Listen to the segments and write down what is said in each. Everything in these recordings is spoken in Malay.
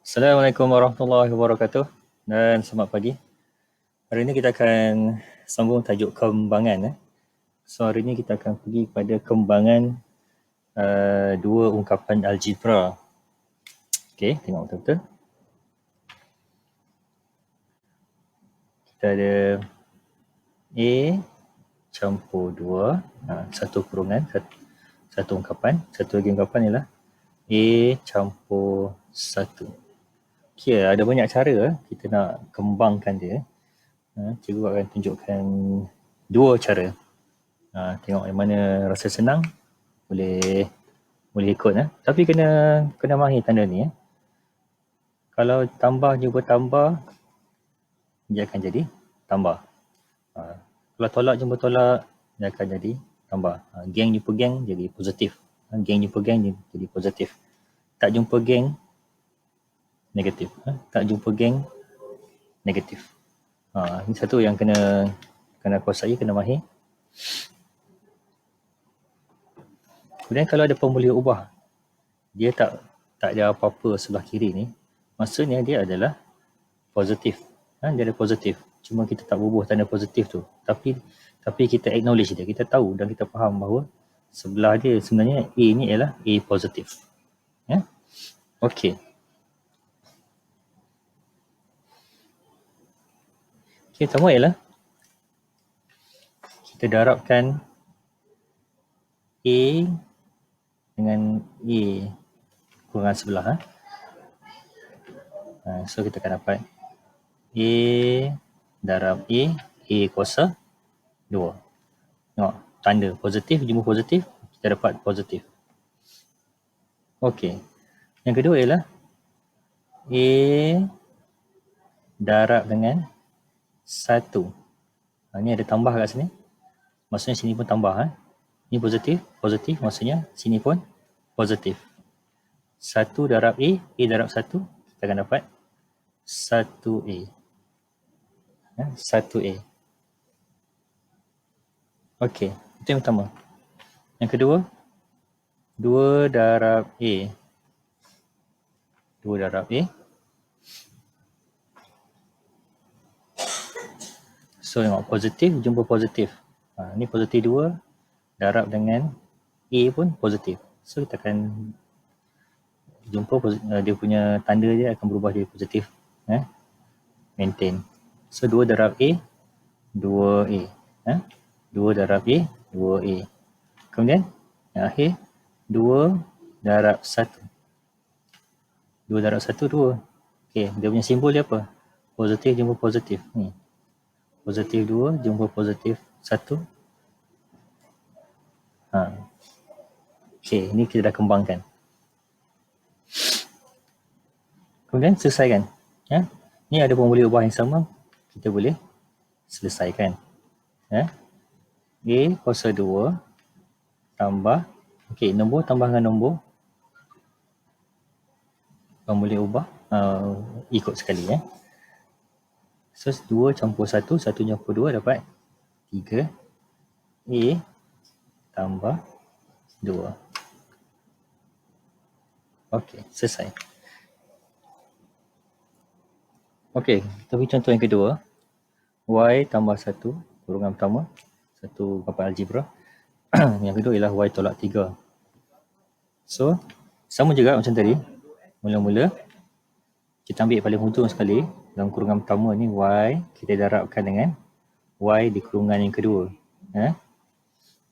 Assalamualaikum warahmatullahi wabarakatuh dan selamat pagi. Hari ini kita akan sambung tajuk kembangan. So hari ini kita akan pergi pada kembangan dua ungkapan algebra. Okey, tengok betul-betul. Kita ada A campur 2, satu kurungan, satu ungkapan. Satu lagi ungkapan ialah A campur 1. Okay, ada banyak cara kita nak kembangkan dia. Cikgu akan tunjukkan dua cara. Tengok yang mana rasa senang, boleh ikut. Tapi kena mahir tanda ni. Kalau tambah jumpa tambah, dia akan jadi tambah. Kalau tolak jumpa tolak, dia akan jadi tambah. Geng jumpa geng jadi positif. Geng jumpa geng jadi positif. Tak jumpa geng, negatif. Tak jumpa geng, negatif. Ini satu yang kena kuasai, kena mahir. Kemudian kalau ada pemboleh ubah, dia tak ada apa-apa sebelah kiri ni, maksudnya dia adalah positif. Dia ada positif. Cuma kita tak bubuh tanda positif tu. Tapi kita acknowledge dia. Kita tahu dan kita faham bahawa sebelah dia sebenarnya A ni ialah A positif. Okey. Okey, pertama ialah kita darabkan A dengan A kurungan sebelah. So kita akan dapat A darab A kuasa 2. Tengok, tanda positif jumpa positif, kita dapat positif. Okey. Yang kedua ialah A darab dengan 1. Ini ada tambah kat sini. Maksudnya sini pun tambah. Ini positif, maksudnya sini pun positif. 1 darab A darab 1, kita akan dapat 1A. 1A. Okey, itu yang pertama. Yang kedua, 2 darab A. 2 darab A. So, tengok positif jumpa positif. Ini positif 2 darab dengan A pun positif. So, kita akan jumpa dia punya tanda dia akan berubah jadi positif. Maintain. So, 2 darab A, 2A. 2 darab A, 2A. Kemudian, yang akhir, 2 darab 1. 2 darab 1, 2. Okey, dia punya simbol dia apa? Positif jumpa positif. Ni. Positif 2 jumpa positif 1. Okey, ini kita dah kembangkan. Kemudian selesaikan. Ni ada pemboleh ubah yang sama, kita boleh selesaikan. A kuasa 2 tambah, okey, nombor tambah dengan nombor, pemboleh ubah ikut sekali. So 2 campur 1, 1 campur 2 dapat 3. A tambah 2. Okey, selesai. Okey, kita beri contoh yang kedua. Y tambah 1, kurungan pertama, satu ungkapan algebra. Yang kedua ialah Y tolak 3. So, sama juga macam tadi. Mula-mula, kita ambil paling hujung sekali. Dalam kurungan pertama ni, Y kita darabkan dengan Y di kurungan yang kedua.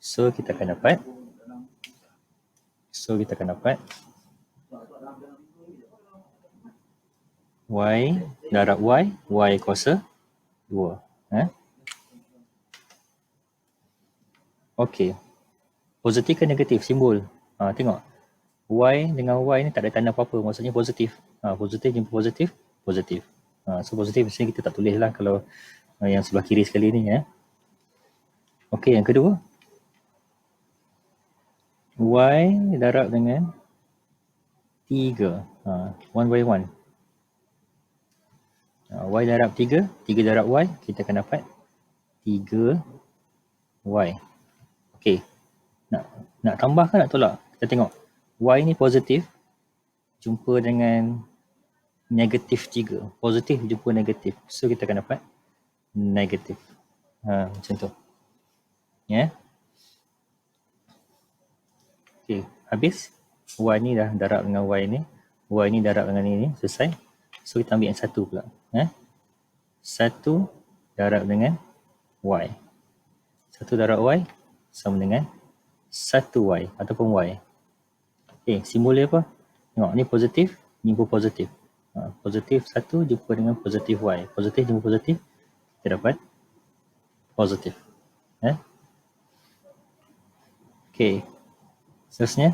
So, kita akan dapat Y darab Y kuasa 2. Okey. Positif ke negatif? Simbol. Tengok. Y dengan Y ni tak ada tanda apa-apa. Maksudnya positif. Positif jumpa positif, positif. So positif di sini kita tak tulis lah kalau yang sebelah kiri sekali ni. Okey, yang kedua. Y darab dengan 3. 1 by 1. Y darab 3. 3 darab Y, kita akan dapat 3Y. Okey. Nak tambah ke nak tolak? Kita tengok. Y ni positif. Jumpa dengan negatif 3. Positif jumpa negatif. So kita akan dapat negatif. Macam tu. Ya. Okey, habis. Y ni dah darab dengan Y ni. Y ni darab dengan ini. Selesai. So kita ambil yang satu pula. 1 darab dengan Y. 1 darab Y sama dengan 1Y ataupun Y. Okey, simbol dia apa? Tengok, ni positif, ni pun positif. Positif 1 jumpa dengan positif Y. Positif jumpa positif, kita dapat positif. Okey, seterusnya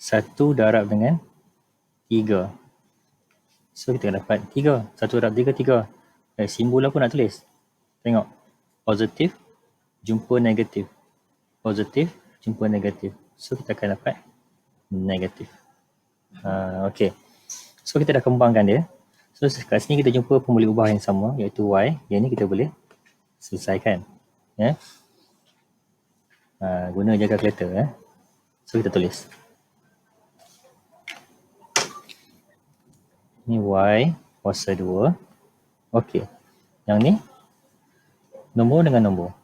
1 darab dengan 3. So kita dapat 3. 1 darab 3, 3. Simbol apa nak tulis? Tengok, positif jumpa negatif. Positif jumpa negatif. So kita akan dapat negatif. Okey. So kita dah kembangkan dia. So kat sini kita jumpa pemboleh ubah yang sama iaitu Y. Yang ni kita boleh selesaikan. Guna jaga kalkulator. So kita tulis. Ni Y kuasa 2. Okey. Yang ni nombor dengan nombor.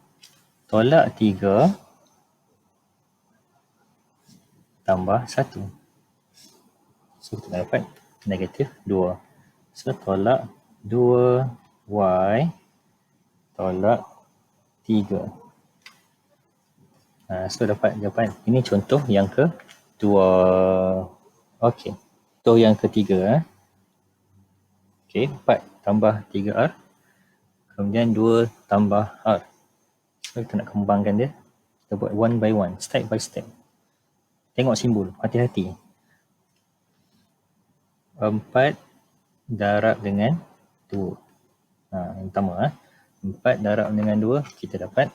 Tolak 3 tambah 1. So kita dapat negatif 2. So tolak 2Y tolak 3. So dapat jawapan. Ini contoh yang kedua. Okey. Contoh yang ketiga. Okey, 4 tambah 3R. Kemudian 2 tambah R. So kita nak kembangkan dia. Kita buat one by one, step by step. Tengok simbol, hati-hati. 4 darab dengan 2. Yang pertama. 4 darab dengan 2, kita dapat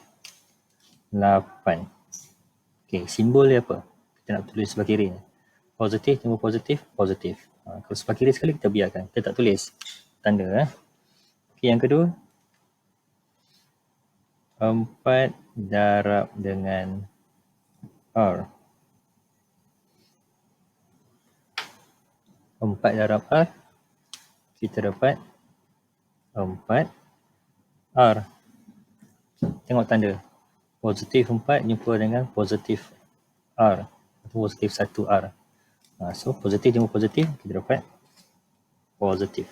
8. Okey, simbol dia apa? Kita nak tulis sebelah kiri. Positif jumpa positif, positif. Kalau sebelah kiri sekali kita biarkan. Kita tak tulis tanda. Okey, yang kedua. 4 darab dengan R. 4 darab R, kita dapat 4 R. Tengok tanda. Positif 4 jumpa dengan positif R. Atau positif 1 R. So, positif jumpa positif, kita dapat positif.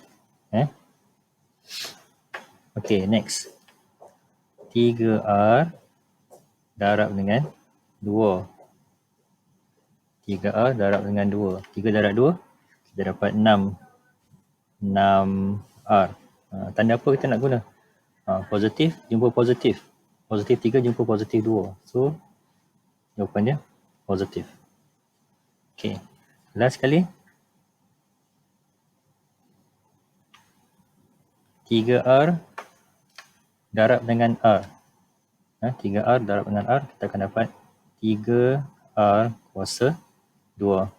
Okay, next. 3R darab dengan 2. 3R darab dengan 2. 3 darab 2, kita dapat 6. 6R. Tanda apa kita nak guna? Positif jumpa positif. Positif 3 jumpa positif 2. So, jawapan dia positif. Okay. Last sekali. 3R darab dengan R. 3R darab dengan R, kita akan dapat 3R kuasa 2.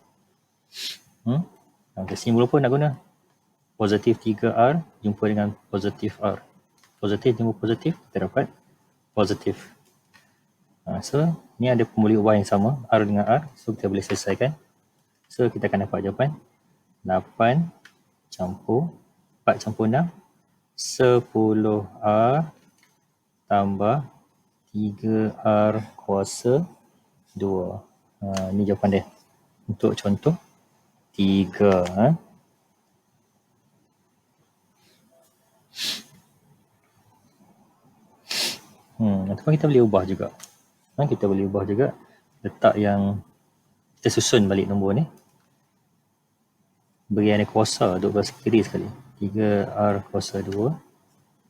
Simbol apa nak guna? Positif 3R jumpa dengan positif R. Positif jumpa positif, kita dapat positif. So, ni ada pemboleh ubah yang sama, R dengan R. So, kita boleh selesaikan. So, kita akan dapat jawapan 8 campur 4 campur 6, 10R tambah 3R kuasa 2. Ni jawapan dia untuk contoh 3. Ataupun kita boleh ubah juga. Kita boleh ubah juga. Letak yang kita susun balik nombor ni. Beri yang kuasa duduk belah kiri sekali. 3R kuasa 2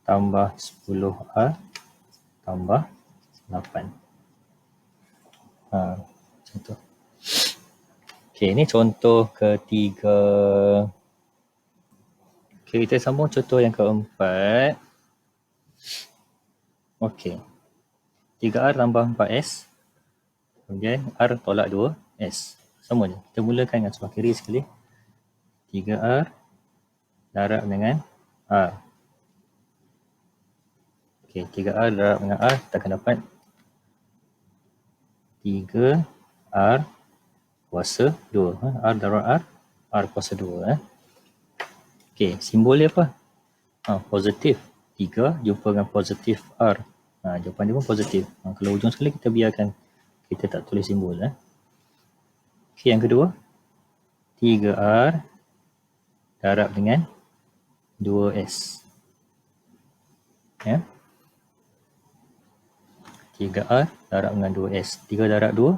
tambah 10R tambah 8. Contoh. Okey, ini contoh ketiga. Okey, kita sambung contoh yang keempat. Okey. 3R tambah 4S. Kemudian R tolak 2S. Sama je. Kita mulakan dengan sebelah kiri sekali. 3R darab dengan R. Okey, 3R darab dengan R, kita akan dapat 3R kuasa 2. R darab R, R kuasa 2. Okey, simbol dia apa? Positif 3 jumpa dengan positif R. Jawapan dia pun positif. Kalau ujung sekali kita biarkan, kita tak tulis simbol. Okey, yang kedua, 3R darab dengan 2S. Ya. 3R darab dengan 2S. 3 darab 2,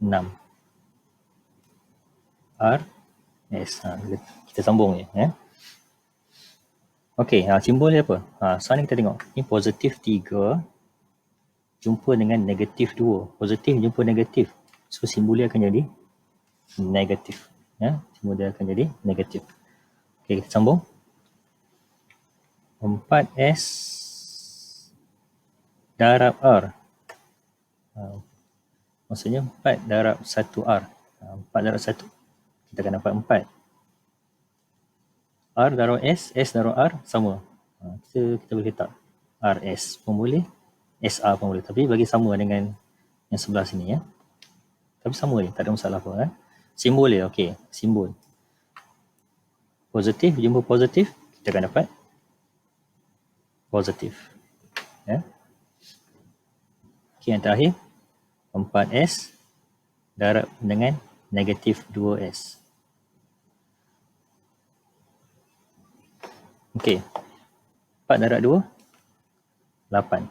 6. R, S. Kita sambung je. Ya. Okey, simbol dia apa? Sekarang kita tengok. Ini positif 3 jumpa dengan negatif 2. Positif jumpa negatif. So, simbol dia akan jadi negatif. Ya, simbol dia akan jadi negatif. Okey, kita sambung. 4S darab R. Maksudnya 4 darab 1R. 4 darab 1, kita akan dapat 4. R darab S, S darab R sama. Kita boleh letak RS pun boleh, SR pun boleh. Tapi bagi sama dengan yang sebelah sini. Ya. Tapi sama je, tak ada masalah pun. Simbol dia, okey. Simbol. Positif jumpa positif, kita akan dapat positif. Ya. Okey, yang terakhir. 4S darab dengan negatif 2S. Okey. 4 darab 2, 8.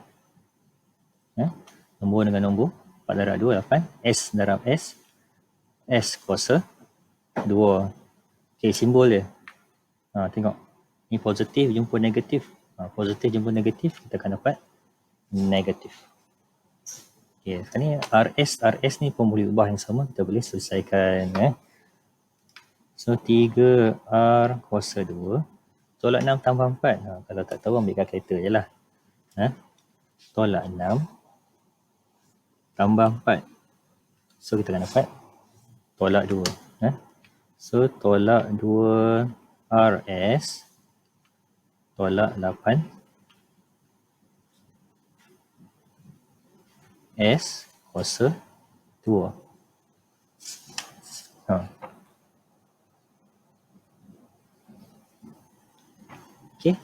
Nombor dengan nombor. 4 darab 2, 8. S darab S. S kuasa 2. Okey, simbol dia. Tengok. Ini positif jumpa negatif. Positif jumpa negatif, kita akan dapat negatif. Okey, sekarang ni RS ni pun boleh ubah yang sama. Kita boleh selesaikan. So, 3R kuasa 2. Tolak 6 tambah 4. Kalau tak tahu, ambil kalkulator je lah. Tolak 6 tambah 4. So, kita akan dapat tolak 2. So, tolak 2 RS tolak 8 S kuasa 2. Okey.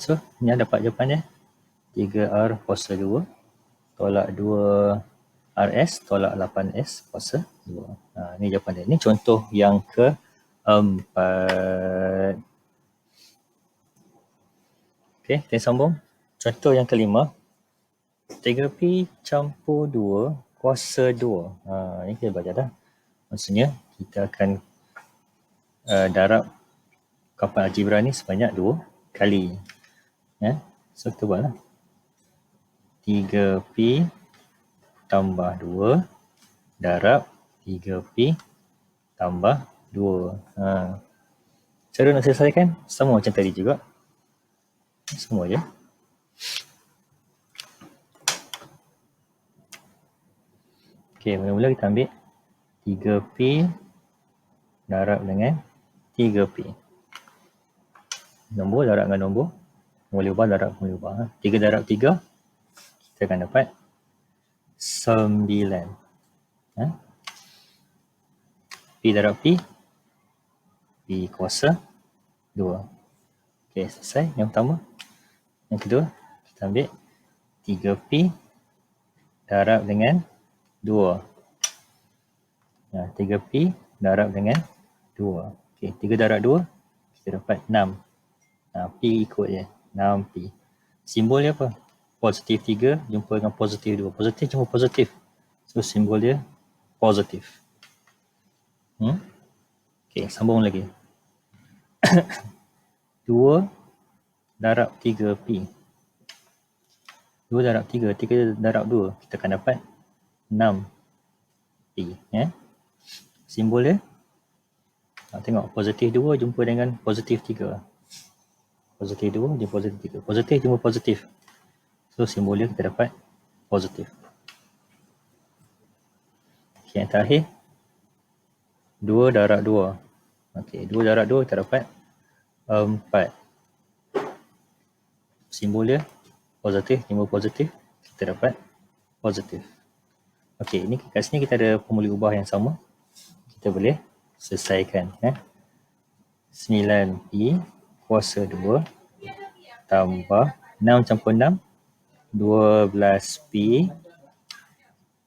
So, ni dapat jawapan dia. 3R kuasa 2 tolak 2 RS tolak 8S kuasa 2. Ni jawapan dia. Ni contoh yang ke-4. Okey, kita sambung. Contoh yang ke-5. 3P campur 2 kuasa 2. Ini kita baca dah. Maksudnya, kita akan darab ukapan algebra ni sebanyak 2 kali. So, kita buatlah. 3P tambah 2 darab 3P tambah 2. Cara nak selesaikan sama macam tadi juga. Semua je. Okey, mula-mula kita ambil 3P darab dengan 3P. Nombor darab dengan nombor. Boleh ubah darab, boleh ubah. 3 darab 3, kita akan dapat 9. P darab P, P kuasa 2. Okey, selesai yang pertama. Yang kedua, kita ambil 3P darab dengan 2. 3P darab dengan 2. Okey, 3 darab 2, kita dapat 6. P ikut je, 6P. Simbol dia apa? Positif 3 jumpa dengan positif 2. Positif jumpa positif. So, simbol dia positif. Okey, sambung lagi. 2 darab 3P. 2 darab 3, 3 darab 2, kita akan dapat 6P. Simbol dia, tengok, positif 2 jumpa dengan positif 3. Positif 2 jumpa positif 3. Positif jumpa positif. So, simbol dia kita dapat positif. Okay, yang terakhir, 2 darab 2. Okay, 2 darab 2 kita dapat 4. Simbol dia positif jumpa positif, kita dapat positif. Okay, ini kat sini kita ada formula ubah yang sama. Kita boleh selesaikan. 9P kuasa 2 tambah 6 campur 6, 12P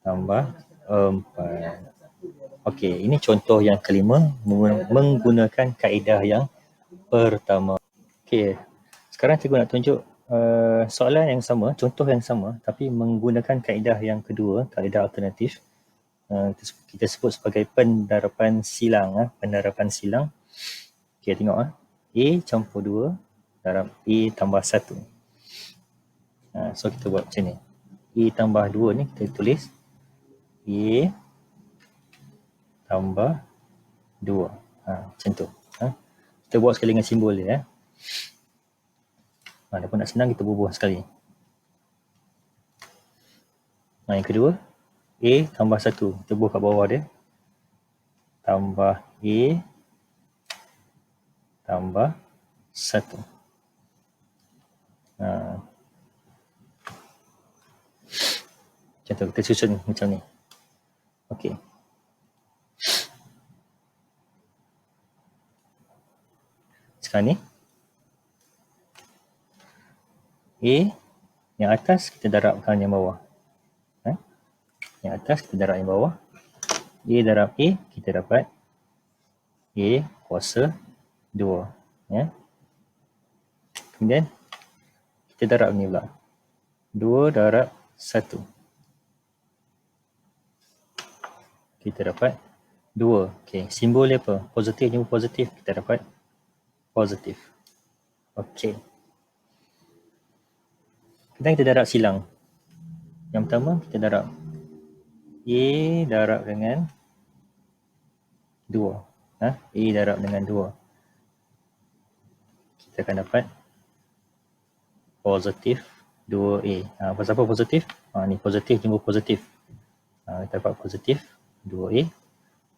tambah 4. Okey, ini contoh yang kelima menggunakan kaedah yang pertama. Okey, sekarang cikgu nak tunjuk soalan yang sama, contoh yang sama tapi menggunakan kaedah yang kedua, kaedah alternatif. Kita sebut sebagai pendarapan silang. Pendarapan silang. Okey, tengok. A campur 2 darab A tambah 1. So kita buat macam ni. A tambah 2 ni kita tulis A tambah 2. Macam tu. Kita buat sekali dengan simbol dia. Adapun nak senang kita bubuh sekali. Yang kedua, A tambah 1. Kita bubuh kat bawah dia. Tambah A tambah 1. Macam tu, kita susun macam ni. Okey. Sekarang ni, A yang atas kita darabkan yang bawah. Yang atas kita darab yang bawah. A darab A, kita dapat A kuasa 2. Kemudian, kita darab ni pula. 2 darab 1. Kita dapat 2. Okey, simbol dia apa? Positif jumpa positif, kita dapat positif. Okey. Kemudian kita darab silang. Yang pertama, kita darab A darab dengan 2. A darab dengan 2. Kita akan dapat positif 2A. Pasal apa positif? Ni positif jumpa positif. Kita dapat positif 2A.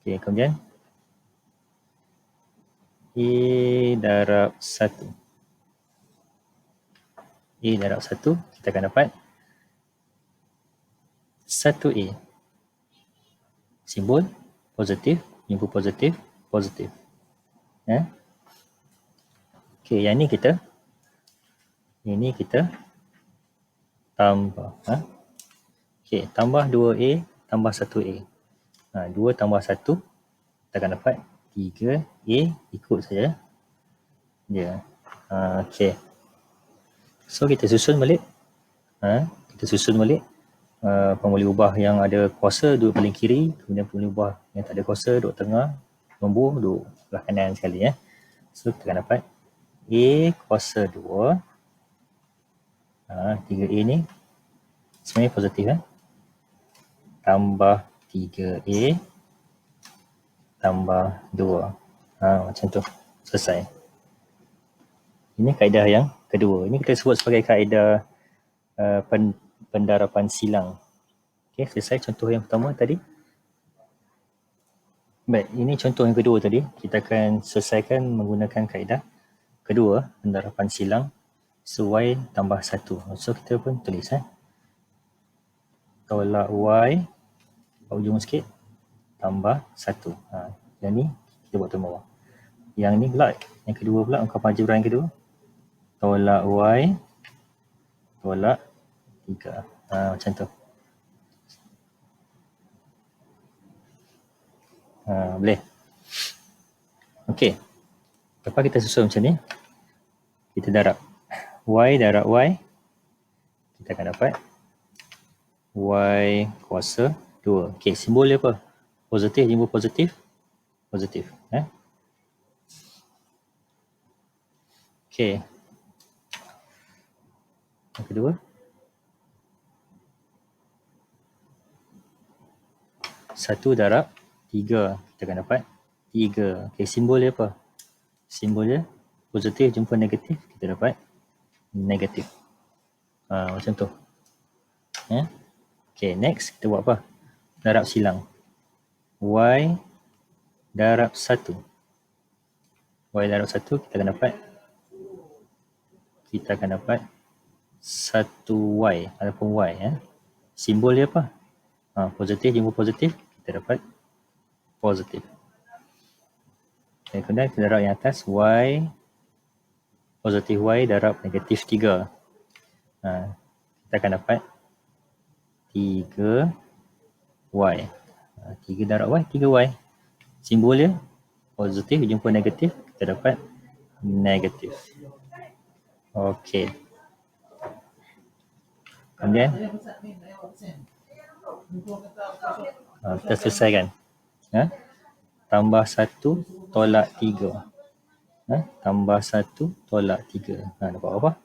Okey, kemudian A darab 1. A darab 1, kita akan dapat 1A. Simbol positif jumpa positif, positif. Okey, yang ni kita tambah. Okey, tambah 2A tambah 1A. 2 tambah 1, kita akan dapat 3A, ikut saja. Okey. So, kita susun balik. Boleh ubah yang ada kuasa duduk paling kiri, kemudian boleh ubah yang tak ada kuasa duduk tengah, nombor duduk belah kanan sekali. So, kita akan dapat A kuasa 2. 3A ni sebenarnya positif. Tambah 3A tambah 2. Macam tu. Selesai. Ini kaedah yang kedua. Ini kita sebut sebagai kaedah pendarapan silang. Okey, selesai contoh yang pertama tadi. Baik, ini contoh yang kedua tadi. Kita akan selesaikan menggunakan kaedah kedua, pendarapan silang. So, Y tambah 1. So, kita pun tulis. Tolak Y, ujung sikit, tambah 1. Yang ni, kita buat tu bawah. Yang ni pula, yang kedua pula, ungkapan algebra yang kedua. Tolak Y, tolak 3. Macam tu. Boleh. Okey. Lepas kita susun macam ni, kita darab. Y darab Y, kita akan dapat Y kuasa 2. Okey, simbol dia apa? Positif jumpa positif, positif. Okey. Yang kedua. 1 darab 3, kita akan dapat 3. Okey, simbol dia apa? Simbol dia positif jumpa negatif, kita dapat negatif. Macam tu. Okey, next kita buat apa? Darab silang. Y darab 1. Y darab 1, kita akan dapat 1Y ataupun Y. Simbol dia apa? Positif jumpa positif, kita dapat positif. Okay, kemudian kita darab yang atas, Y, positif Y darab negatif 3. Kita akan dapat 3Y. 3 darab Y, 3Y. Simbolnya positif jumpa negatif, kita dapat negatif. Okey. Kemudian kita selesaikan. Tambah 1 tolak 3. Tambah 1 tolak 3. Dapat apa?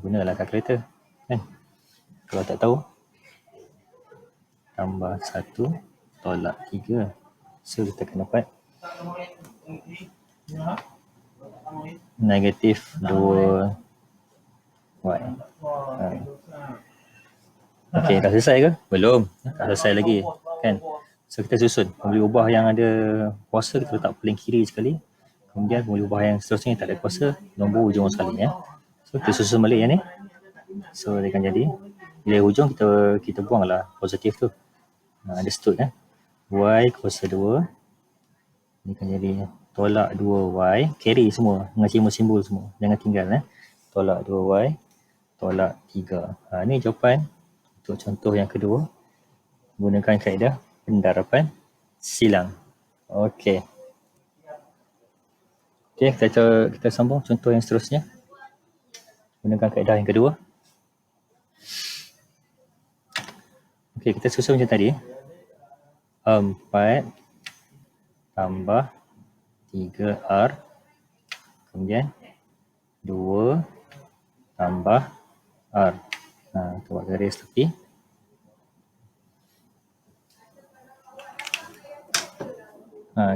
Gunalah kalkulator. Kan? Kalau tak tahu, tambah 1 tolak 3. So, kita akan dapat negatif 2Y. Okey, dah selesai ke? Belum. Tak selesai lagi. Kan? So, kita susun. Boleh ubah yang ada kuasa, kita letak paling kiri sekali. Kemudian boleh ubah yang seterusnya yang tak ada kuasa, nombor hujung sekali. So, kita susun balik yang ni. So, dia akan jadi. Bila hujung, kita buanglah positif tu. Understood. Y kuasa 2. Ini akan jadi tolak 2Y. Carry semua. Dengan simbol-simbol semua. Jangan tinggal. Tolak 2Y. Tolak 3. Ini jawapan untuk contoh yang kedua. Gunakan kaedah pendarapan silang. Okey. Okey, kita sambung contoh yang seterusnya. Gunakan kaedah yang kedua. Okey, kita susun macam tadi. 4 tambah 3R. Kemudian 2 tambah R. Kita buat garis tepi.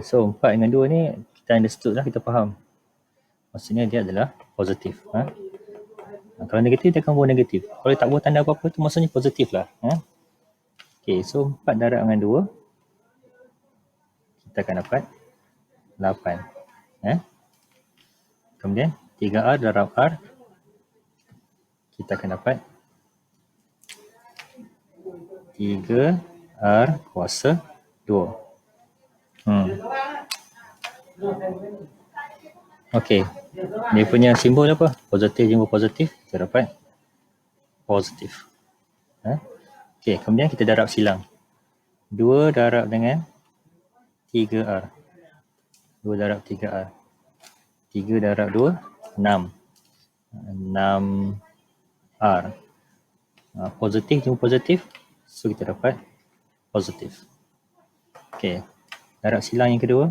So 4 dengan 2 ni kita understood lah, kita faham. Maksudnya dia adalah positif. Kalau negatif, dia akan buat negatif. Kalau tak buat tanda apa-apa tu maksudnya positif lah. Okay, so 4 darab dengan 2, kita akan dapat 8. Kemudian 3R darab R, kita akan dapat 3R kuasa 2. Okey, dia punya simbol apa? Positif jumpa positif, kita dapat positif. Okey, kemudian kita darab silang. 2 darab dengan 3R. 2 darab 3R. 3 darab 2, 6. 6R. Positif jumpa positif, so kita dapat positif. Okey, darab silang yang kedua.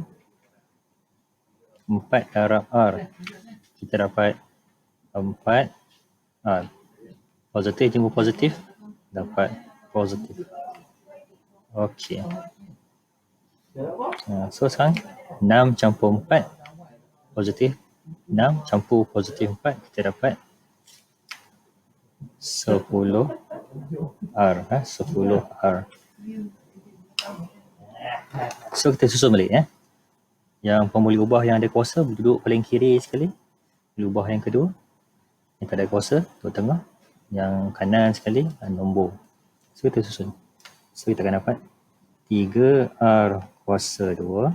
4 darab R. Kita dapat 4R. Positif jumpa positif, dapat positif. Okey. So sekarang 6 campur 4 positif. 6 campur positif 4, kita dapat 10R. 10R. So kita susun balik. Yang boleh ubah yang ada kuasa, duduk paling kiri sekali. Boleh ubah yang kedua. Yang tak ada kuasa, duduk tengah. Yang kanan sekali, nombor. So kita susun. So kita akan dapat 3R kuasa 2.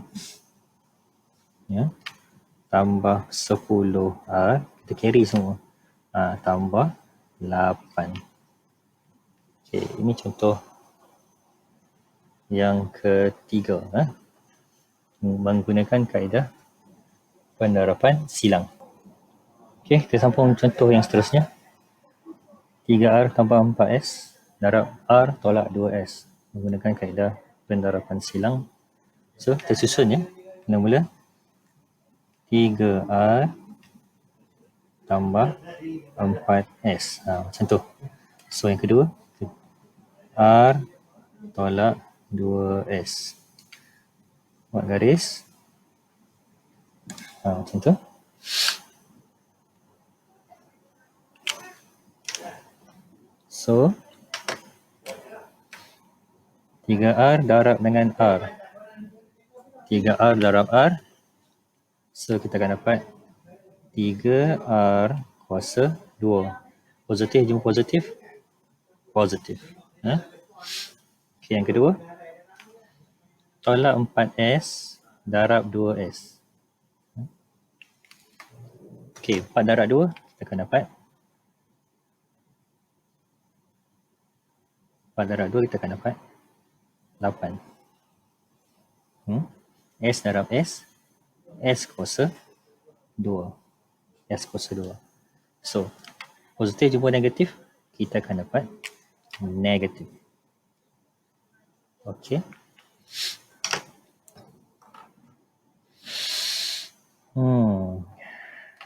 Tambah 10R. Kita carry semua. Tambah 8. Okay, ini contoh yang ketiga. Menggunakan kaedah pendarapan silang. Okey, kita sambung contoh yang seterusnya. 3R tambah 4S darab R tolak 2S. Menggunakan kaedah pendarapan silang. So, kita susun mula-mula 3R tambah 4S. Macam tu. So, yang kedua, R tolak 2S. Buat garis. Macam tu. So, 3R darab dengan R. 3R darab R. So, kita akan dapat 3R kuasa 2. Positif jumpa positif. Positif. Okay, yang kedua. Tolak 4S darab 2S. Okey, 4 darab 2, kita akan dapat 4 darab 2, kita akan dapat 8. S darab S, S kuasa 2. S kuasa 2. So, positif jumpa negatif, kita akan dapat negatif. Okey.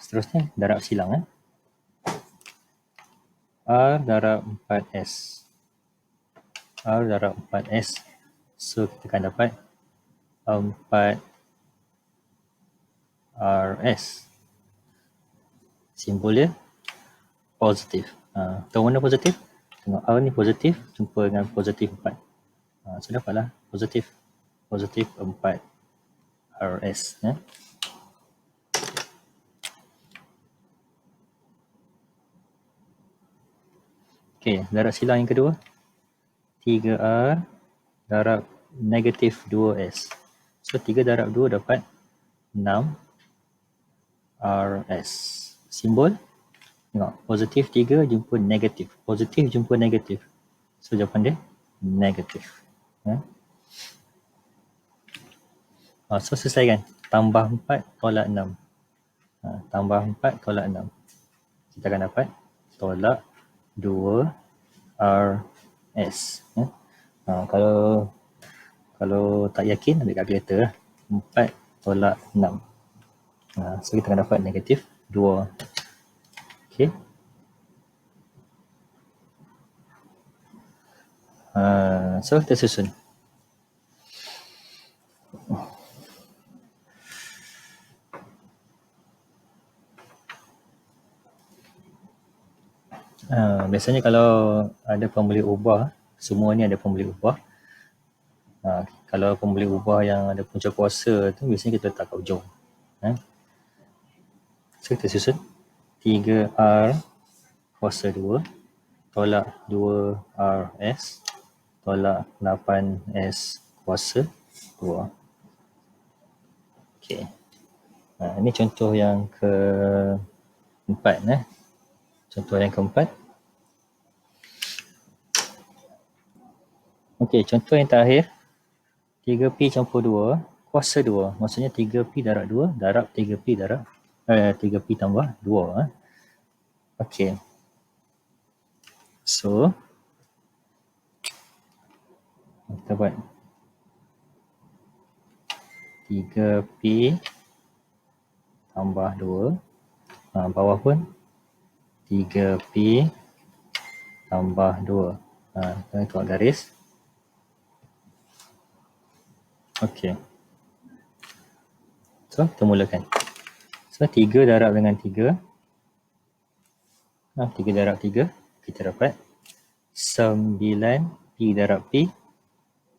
Seterusnya, darab silang. R darab 4S. R darab 4S. So, kita akan dapat 4RS. Simbol dia positif. Tahu mana positif? Tengok R ni positif, jumpa dengan positif 4. So, dapatlah positif. Positif 4RS. Okey, darab silang yang kedua. 3R darab negatif 2S. So, 3 darab 2 dapat 6RS. Simbol, tengok, positif 3 jumpa negatif. Positif jumpa negatif. So, jawapan dia negatif. So, selesaikan. Tambah 4 tolak 6. Tambah 4 tolak 6. Kita akan dapat tolak 2RS. Kalau tak yakin, ambil kalkulator. 4 tolak 6. So, kita akan dapat negatif 2. Okey. So, kita susun. Biasanya kalau ada pembeli ubah, semua ni ada pembeli ubah. Kalau pembeli ubah yang ada punca kuasa tu, biasanya kita letak kat ujung. So, kita susun 3R kuasa 2 tolak 2RS tolak 8S kuasa 2. Okey. Ini contoh yang keempat. Contoh yang keempat. Okey, contoh yang terakhir. 3P campur 2 kuasa 2. Maksudnya 3P darab 2 darab 3P darab 3P tambah 2. Okey. So, kita buat 3P tambah 2. Bawah pun 3P tambah 2. Kita tengok garis. Okey. So, kita mulakan. So, 3 darab dengan 3. 3 darab 3. Kita dapat 9P darab P.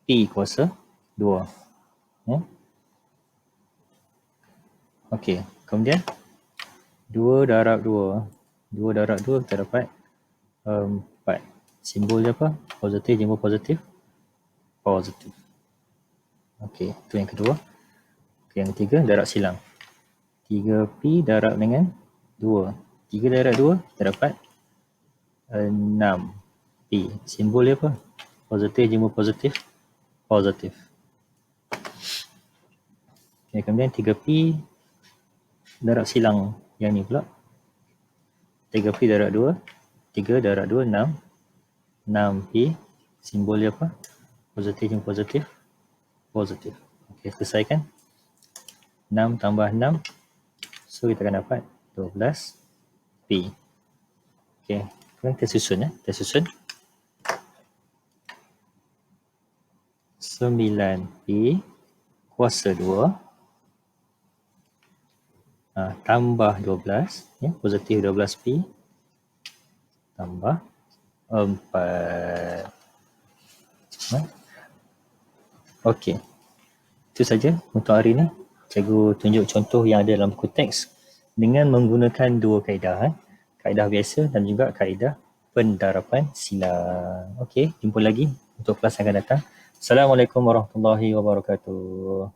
P kuasa 2. Okey. Kemudian, 2 darab 2. 2 darab 2 kita dapat 4. Simbol dia apa? Positif jumpa positif. Positif. Okey, itu yang kedua. Okay, yang ketiga, darab silang. 3P darab dengan 2. 3 darab 2, kita dapat 6P. Simbol dia apa? Positif jumpa positif. Positif. Okay, kemudian 3P darab silang yang ni pula. 3P darab 2. 3 darab 2, 6. 6P. Simbol dia apa? Positif jumpa positif. Positif. Okey, selesaikan. 6 tambah 6. So, kita akan dapat 12P. Okey, sekarang kita susun. Kita susun. 9P kuasa 2 tambah 12. Positif 12P tambah 4. Okey. Itu saja untuk hari ini. Cikgu tunjuk contoh yang ada dalam buku teks dengan menggunakan dua kaedah. Kaedah biasa dan juga kaedah pendarapan silang. Okey, jumpa lagi untuk kelas yang akan datang. Assalamualaikum warahmatullahi wabarakatuh.